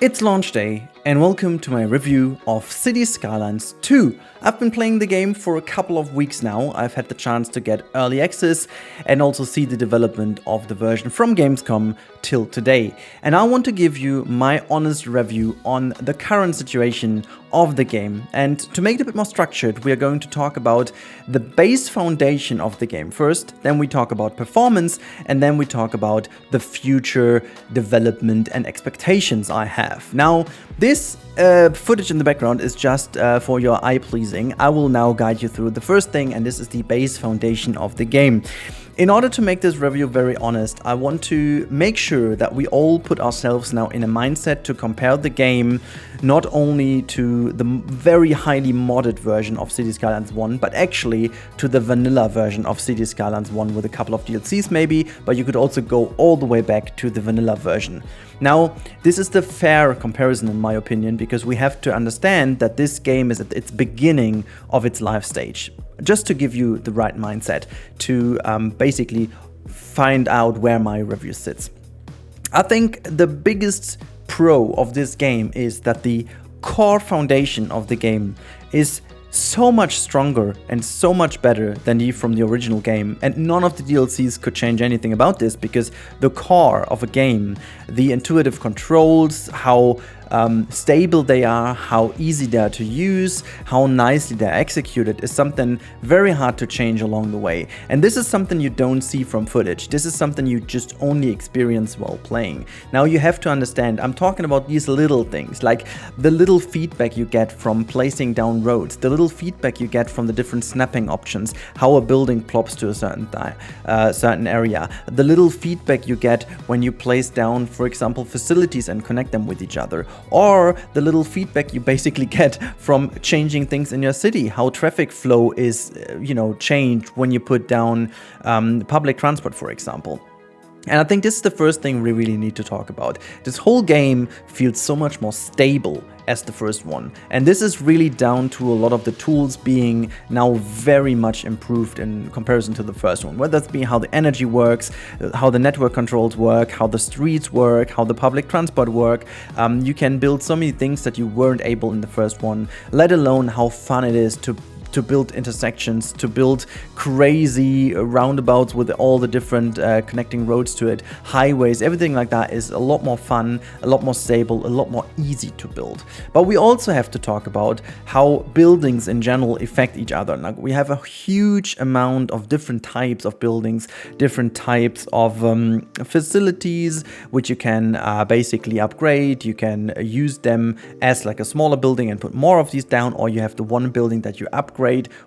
It's launch day, and welcome to my review of Cities Skylines 2. I've been playing the game for a couple of weeks now. I've had the chance to get early access and also see the development of the version from Gamescom till today. And I want to give you my honest review on the current situation of the game. And to make it a bit more structured, we are going to talk about the base foundation of the game first, then we talk about performance, and then we talk about the future development and expectations I have. Now, this footage in the background is just for your eye pleasing. I will now guide you through the first thing, and this is the base foundation of the game. In order to make this review very honest, I want to make sure that we all put ourselves now in a mindset to compare the game not only to the very highly modded version of Cities Skylines 1, but actually to the vanilla version of Cities Skylines 1 with a couple of DLCs maybe, but you could also go all the way back to the vanilla version. Now, this is the fair comparison in my opinion, because we have to understand that this game is at its beginning of its life stage. Just to give you the right mindset to basically find out where my review sits. I think the biggest pro of this game is that the core foundation of the game is so much stronger and so much better than from the original game, and none of the DLCs could change anything about this, because the core of a game, the intuitive controls, how stable they are, how easy they are to use, how nicely they're executed is something very hard to change along the way. And this is something you don't see from footage. This is something you just only experience while playing. Now you have to understand, I'm talking about these little things, like the little feedback you get from placing down roads, the little feedback you get from the different snapping options, how a building plops to a certain area, the little feedback you get when you place down, for example, facilities and connect them with each other, or the little feedback you basically get from changing things in your city, how traffic flow is, changed when you put down public transport, for example. And I think this is the first thing we really need to talk about. This whole game feels so much more stable as the first one. And this is really down to a lot of the tools being now very much improved in comparison to the first one. Whether that's being how the energy works, how the network controls work, how the streets work, how the public transport work. You can build so many things that you weren't able in the first one, let alone how fun it is to build intersections, to build crazy roundabouts with all the different connecting roads to it, highways, everything like that is a lot more fun, a lot more stable, a lot more easy to build. But we also have to talk about how buildings in general affect each other. Now, we have a huge amount of different types of buildings, different types of facilities, which you can basically upgrade. You can use them as like a smaller building and put more of these down, or you have the one building that you upgrade,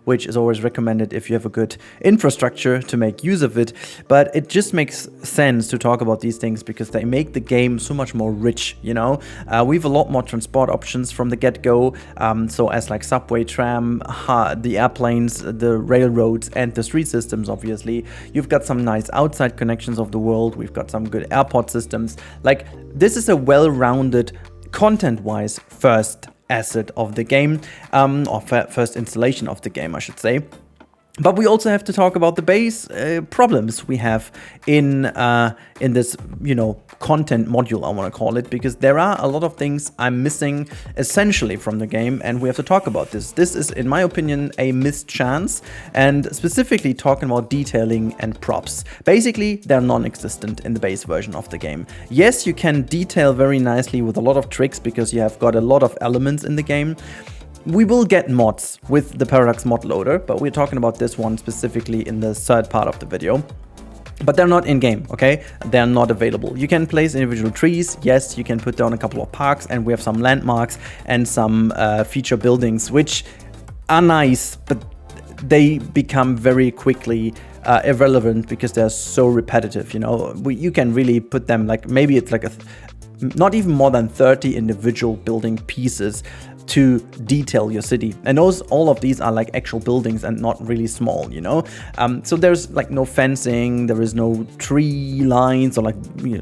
which is always recommended if you have a good infrastructure to make use of it. But it just makes sense to talk about these things because they make the game so much more rich, we have a lot more transport options from the get-go, so as like subway, tram, the airplanes, the railroads, and the street systems. Obviously, you've got some nice outside connections of the world. We've got some good airport systems. Like, this is a well-rounded, content-wise first asset of the game, or first installation of the game, I should say. But we also have to talk about the base problems we have in this, content module, I want to call it, because there are a lot of things I'm missing essentially from the game, and we have to talk about this. This is, in my opinion, a missed chance, and specifically talking about detailing and props. Basically, they're non-existent in the base version of the game. Yes, you can detail very nicely with a lot of tricks because you have got a lot of elements in the game. We will get mods with the Paradox mod loader, but we're talking about this one specifically in the third part of the video. But they're not in-game, okay? They're not available. You can place individual trees. Yes, you can put down a couple of parks, and we have some landmarks and some feature buildings, which are nice, but they become very quickly irrelevant because they're so repetitive, You can really put them, like, maybe it's like not even more than 30 individual building pieces to detail your city, and all of these are like actual buildings and not really small, so there's like no fencing, there is no tree lines or like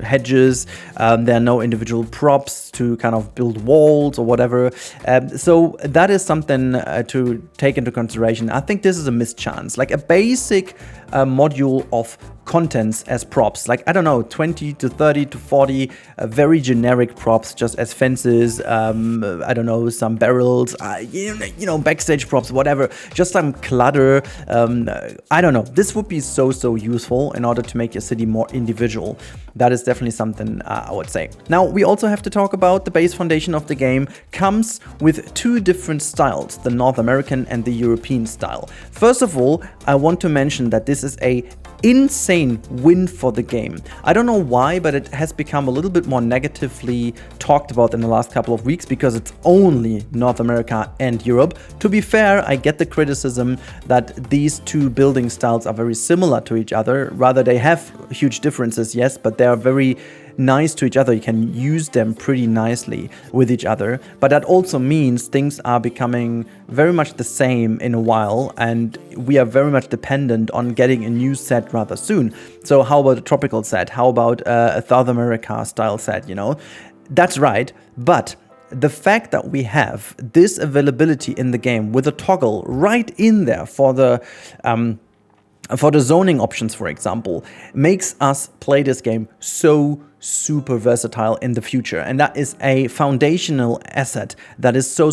hedges, there are no individual props to kind of build walls or whatever, so that is something to take into consideration. I think this is a missed chance, like a basic module of contents as props, like, I don't know, 20 to 30 to 40 very generic props, just as fences, I don't know, some barrels, you know, backstage props, whatever, just some clutter. I don't know, this would be so useful in order to make your city more individual. That is definitely something I would say. Now, we also have to talk about the base foundation of the game comes with two different styles, the North American and the European style. First of all, I want to mention that this is a insane win for the game. I don't know why, but it has become a little bit more negatively talked about in the last couple of weeks because it's only North America and Europe. To be fair, I get the criticism that these two building styles are very similar to each other. Rather, they have huge differences, yes, but they are very nice to each other. You can use them pretty nicely with each other, but that also means things are becoming very much the same in a while, and we are very much dependent on getting a new set rather soon. So how about a tropical set? How about a South America style set, you know? That's right, but the fact that we have this availability in the game with a toggle right in there for the zoning options, for example, makes us play this game so super versatile in the future. And that is a foundational asset that is so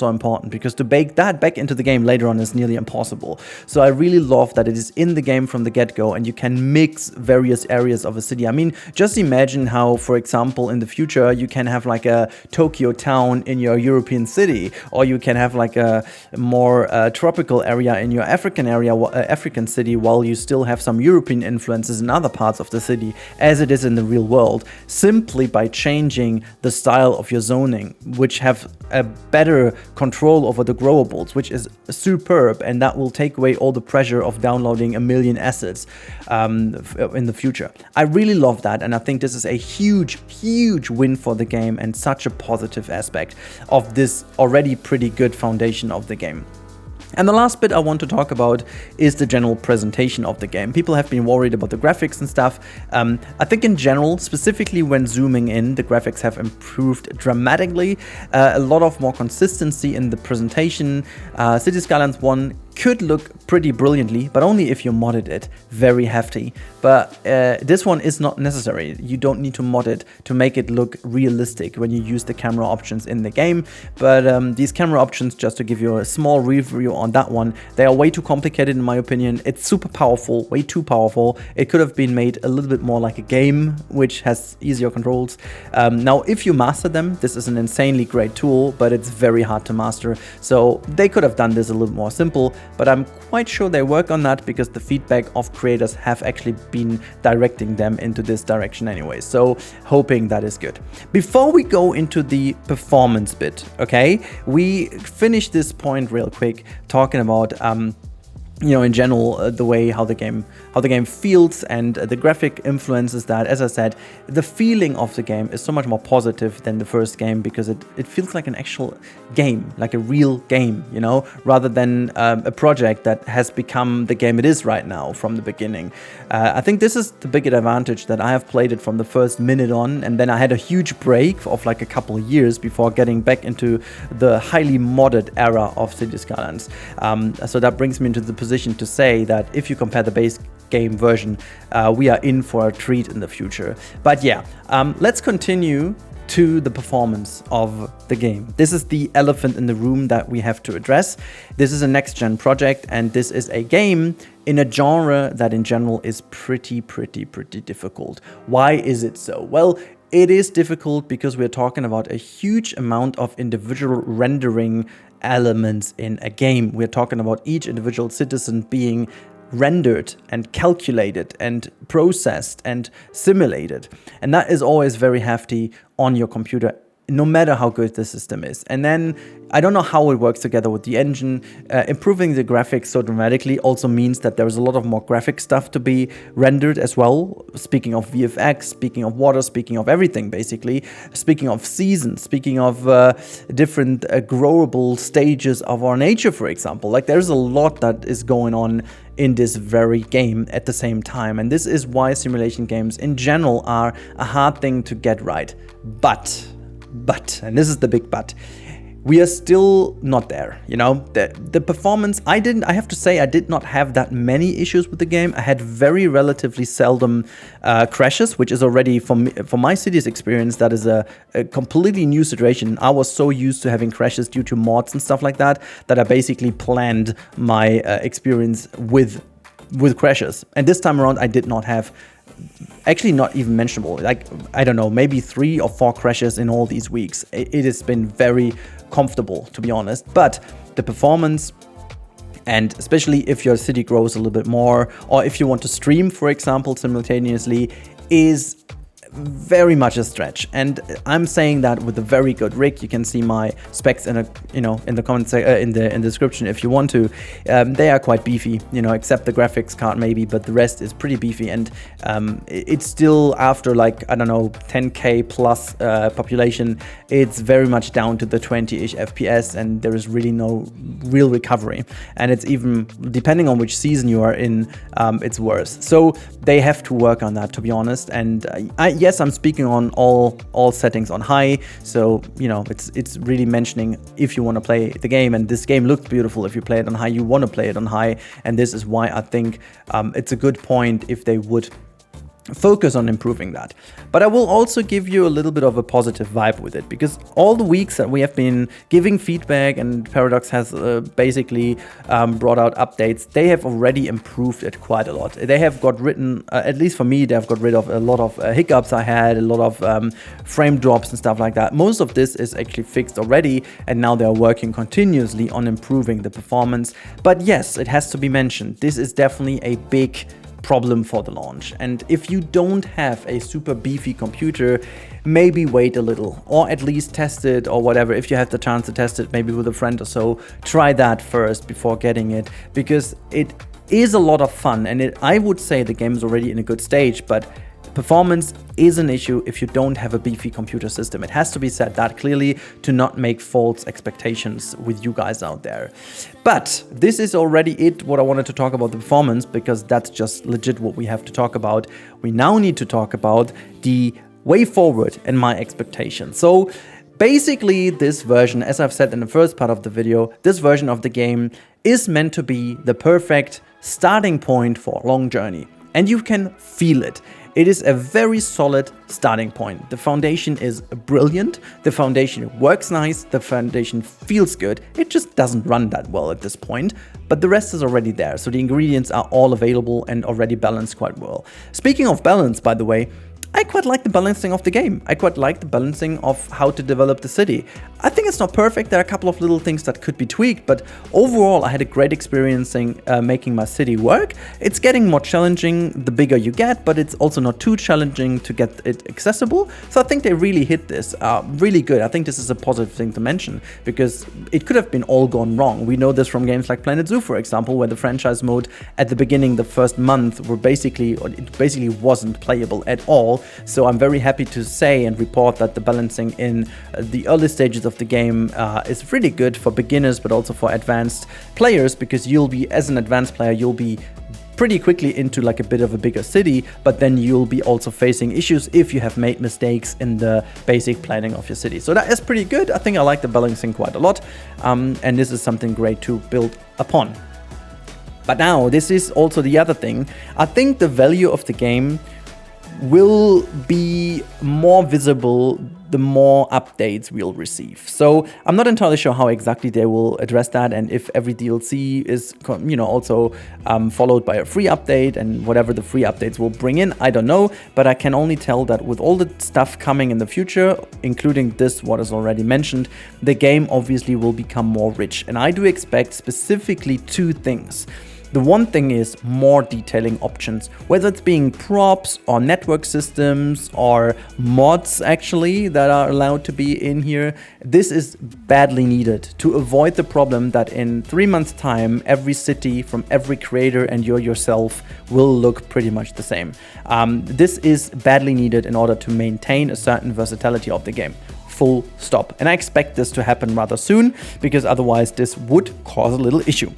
important, because to bake that back into the game later on is nearly impossible. So I really love that it is in the game from the get-go and you can mix various areas of a city. I mean, just imagine how, for example, in the future you can have like a Tokyo town in your European city, or you can have like a more tropical area in your African city, while you still have some European influences in other parts of the city, as it is in the real world, simply by changing the style of your zoning, which have a better control over the growables, which is superb, and that will take away all the pressure of downloading a million assets in the future. I really love that, and I think this is a huge win for the game and such a positive aspect of this already pretty good foundation of the game. And the last bit I want to talk about is the general presentation of the game. People have been worried about the graphics and stuff. I think in general, specifically when zooming in, the graphics have improved dramatically. A lot of more consistency in the presentation. Cities Skylines 1 could look pretty brilliantly, but only if you modded it very hefty. But this one is not necessary. You don't need to mod it to make it look realistic when you use the camera options in the game. But these camera options, just to give you a small review on that one, they are way too complicated in my opinion. It's super powerful, way too powerful. It could have been made a little bit more like a game, which has easier controls. Now, if you master them, this is an insanely great tool, but it's very hard to master. So they could have done this a little more simple, but I'm quite sure they work on that because the feedback of creators have actually been directing them into this direction anyway. So hoping that is good. Before we go into the performance bit, okay, we finish this point real quick talking about you know, in general, the way how the game feels and the graphic influences that. As I said, the feeling of the game is so much more positive than the first game because it feels like an actual game, like a real game, you know, rather than a project that has become the game it is right now from the beginning. I think this is the big advantage, that I have played it from the first minute on, and then I had a huge break of like a couple of years before getting back into the highly modded era of Cities Skylines. So that brings me into the position to say that if you compare the base game version, we are in for a treat in the future. But yeah, let's continue to the performance of the game. This is the elephant in the room that we have to address. This is a next-gen project, and this is a game in a genre that in general is pretty difficult. Why is it so? Well, it is difficult because we're talking about a huge amount of individual rendering elements in a game. We're talking about each individual citizen being rendered and calculated and processed and simulated. And that is always very hefty on your computer, no matter how good the system is. And then I don't know how it works together with the engine. Improving the graphics so dramatically also means that there's a lot of more graphic stuff to be rendered as well. Speaking of VFX, speaking of water, speaking of everything basically, speaking of seasons, speaking of different growable stages of our nature, for example. Like, there's a lot that is going on in this very game at the same time. And this is why simulation games in general are a hard thing to get right. But, and this is the big but, we are still not there, you know. The performance, I have to say, I did not have that many issues with the game. I had very relatively seldom crashes, which is already, for my Cities experience, that is a completely new situation. I was so used to having crashes due to mods and stuff like that, that I basically planned my experience with crashes. And this time around, I did not have, actually not even mentionable, like, I don't know, maybe 3 or 4 crashes in all these weeks. It has been very comfortable, to be honest. But the performance, and especially if your city grows a little bit more, or if you want to stream, for example, simultaneously, is very much a stretch. And I'm saying that with a very good rig. You can see my specs in the comments, in the description if you want to. They are quite beefy, you know, except the graphics card maybe, but the rest is pretty beefy. And it's still, after like, I don't know, 10k plus population, it's very much down to the 20-ish FPS, and there is really no real recovery. And it's even, depending on which season you are in, it's worse. So they have to work on that, to be honest. And yes, I'm speaking on all settings on high, so you know, it's really mentioning if you want to play the game, and this game looks beautiful. If you play it on high, you want to play it on high, and this is why I think it's a good point if they would focus on improving that. But I will also give you a little bit of a positive vibe with it, because all the weeks that we have been giving feedback and Paradox has basically brought out updates, they have already improved it quite a lot. They have got written, at least for me, they have got rid of a lot of hiccups I had, a lot of frame drops and stuff like that. Most of this is actually fixed already, and now they are working continuously on improving the performance. But yes, it has to be mentioned, this is definitely a big problem for the launch. And if you don't have a super beefy computer, maybe wait a little, or at least test it, or whatever. If you have the chance to test it, maybe with a friend or so, try that first before getting it, because it is a lot of fun. And I would say the game is already in a good stage, but performance is an issue if you don't have a beefy computer system. It has to be said that clearly, to not make false expectations with you guys out there. But this is already what I wanted to talk about, the performance, because that's just legit what we have to talk about. We now need to talk about the way forward and my expectations. So basically, this version, as I've said in the first part of the video, this version of the game is meant to be the perfect starting point for a long journey. And you can feel it. It is a very solid starting point. The foundation is brilliant. The foundation works nice. The foundation feels good. It just doesn't run that well at this point, but the rest is already there. So the ingredients are all available and already balanced quite well. Speaking of balance, by the way, I quite like the balancing of the game. I quite like the balancing of how to develop the city. I think it's not perfect. There are a couple of little things that could be tweaked, but overall I had a great experience making my city work. It's getting more challenging the bigger you get, but it's also not too challenging to get it accessible. So I think they really hit this really good. I think this is a positive thing to mention, because it could have been all gone wrong. We know this from games like Planet Zoo, for example, where the franchise mode at the beginning, the first month, it basically wasn't playable at all. So I'm very happy to say and report that the balancing in the early stages of the game is really good for beginners, but also for advanced players, because you'll be, as an advanced player, you'll be pretty quickly into like a bit of a bigger city, but then you'll be also facing issues if you have made mistakes in the basic planning of your city. So that is pretty good. I think I like the balancing quite a lot, and this is something great to build upon. But now, this is also the other thing. I think the value of the game will be more visible the more updates we'll receive. So I'm not entirely sure how exactly they will address that, and if every DLC is, you know, also followed by a free update, and whatever the free updates will bring in, I don't know. But I can only tell that with all the stuff coming in the future, including this, what is already mentioned, the game obviously will become more rich. And I do expect specifically 2 things. The one thing is more detailing options, whether it's being props or network systems or mods actually that are allowed to be in here. This is badly needed to avoid the problem that in 3 months' time, every city from every creator and you yourself will look pretty much the same. This is badly needed in order to maintain a certain versatility of the game. Full stop. And I expect this to happen rather soon, because otherwise this would cause a little issue.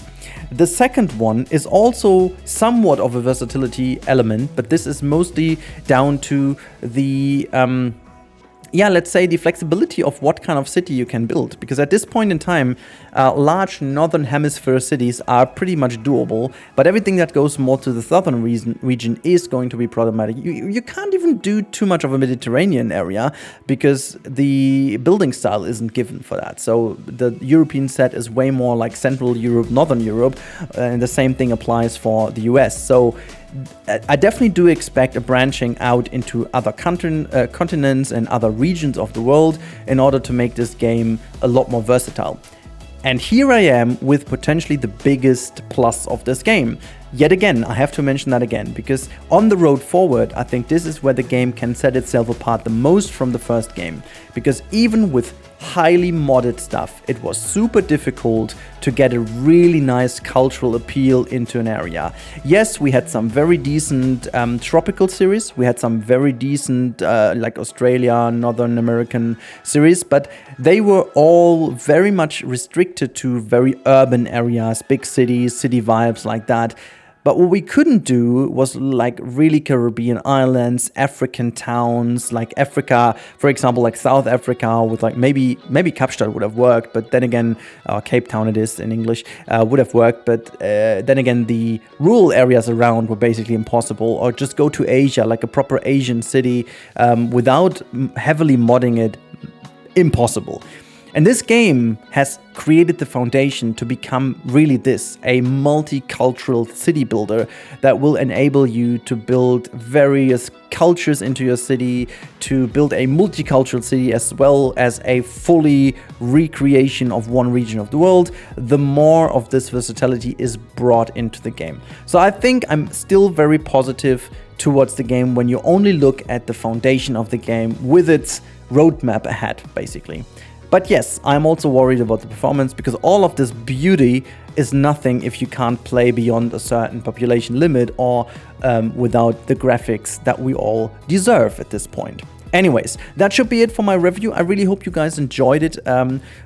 The second one is also somewhat of a versatility element, but this is mostly down to the yeah, let's say the flexibility of what kind of city you can build. Because at this point in time, large northern hemisphere cities are pretty much doable, but everything that goes more to the southern region is going to be problematic. You can't even do too much of a Mediterranean area because the building style isn't given for that. So the European set is way more like Central Europe, Northern Europe, and the same thing applies for the US. So I definitely do expect a branching out into other continents and other regions of the world in order to make this game a lot more versatile. And here I am with potentially the biggest plus of this game. Yet again, I have to mention that again, because on the road forward, I think this is where the game can set itself apart the most from the first game. Because even with highly modded stuff, it was super difficult to get a really nice cultural appeal into an area. Yes, we had some very decent tropical series, we had some very decent like Australia, Northern American series, but they were all very much restricted to very urban areas, big cities, city vibes like that. But what we couldn't do was like really Caribbean islands, African towns, like Africa, for example, like South Africa with like maybe Kapstadt would have worked, but then again, Cape Town it is in English, would have worked. But then again, the rural areas around were basically impossible. Or just go to Asia, like a proper Asian city, without heavily modding it, impossible. And this game has created the foundation to become really this, a multicultural city builder that will enable you to build various cultures into your city, to build a multicultural city as well as a fully recreation of one region of the world. The more of this versatility is brought into the game. So I think I'm still very positive towards the game when you only look at the foundation of the game with its roadmap ahead, basically. But yes, I'm also worried about the performance because all of this beauty is nothing if you can't play beyond a certain population limit or without the graphics that we all deserve at this point. Anyways, that should be it for my review. I really hope you guys enjoyed it,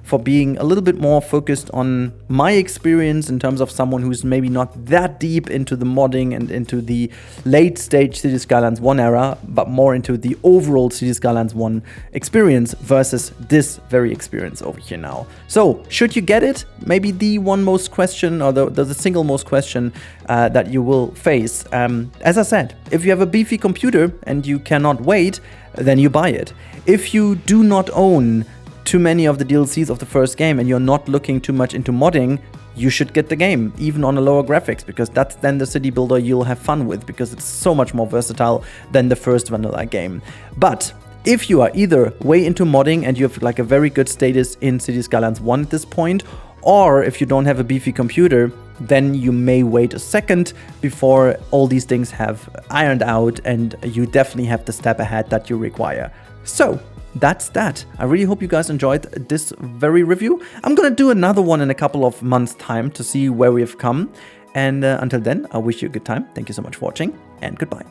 for being a little bit more focused on my experience in terms of someone who's maybe not that deep into the modding and into the late stage Cities Skylines 1 era, but more into the overall Cities Skylines 1 experience versus this very experience over here now. So, should you get it? Maybe the one most question or the single most question that you will face. As I said, if you have a beefy computer and you cannot wait, then you buy it. If you do not own too many of the DLCs of the first game and you're not looking too much into modding, you should get the game, even on a lower graphics, because that's then the city builder you'll have fun with, because it's so much more versatile than the first vanilla game. But if you are either way into modding and you have like a very good status in Cities Skylines 1 at this point, or if you don't have a beefy computer, then you may wait a second before all these things have ironed out and you definitely have the step ahead that you require. So that's that. I really hope you guys enjoyed this very review. I'm gonna do another one in a couple of months' time to see where we've come. And until then, I wish you a good time. Thank you so much for watching and goodbye.